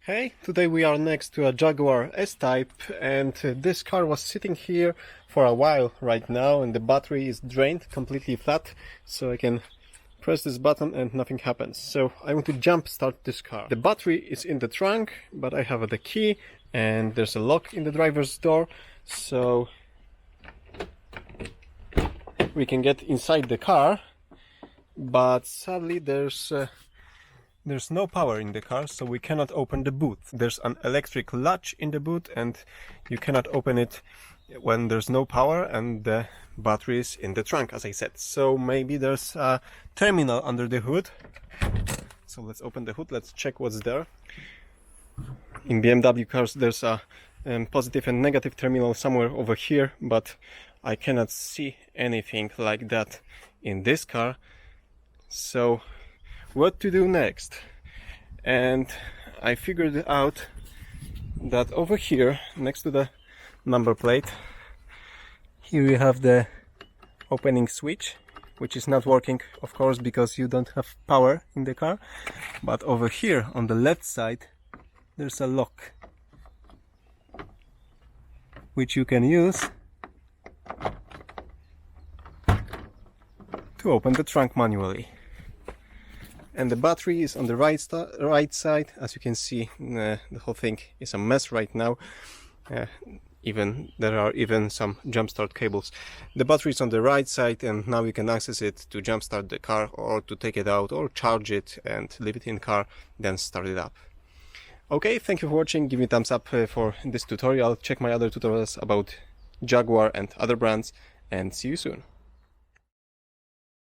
Hey, today we are next to a Jaguar S-Type, and this car was sitting here for a while right now, and the battery is drained completely flat, so I can press this button and nothing happens. So I want to jump start this car. The battery is in the trunk, but I have the key and there's a lock in the driver's door, so we can get inside the car, but sadly there's no power in the car, so we cannot open the boot. There's an electric latch in the boot and you cannot open it when there's no power and the battery is in the trunk, as I said. So maybe there's a terminal under the hood. So let's open the hood, let's check what's there. In BMW cars there's a positive and negative terminal somewhere over here, but I cannot see anything like that in this car. So what to do next? And I figured out that over here next to the number plate, here you have the opening switch, which is not working of course because you don't have power in the car, but over here on the left side there's a lock which you can use to open the trunk manually. And the battery is on the right side. As you can see, the whole thing is a mess right now. There are even some jump start cables. The battery is on the right side, and now you can access it to jump start the car, or to take it out, or charge it and leave it in car, then start it up. Okay, thank you for watching. Give me a thumbs up for this tutorial. Check my other tutorials about Jaguar and other brands, and see you soon.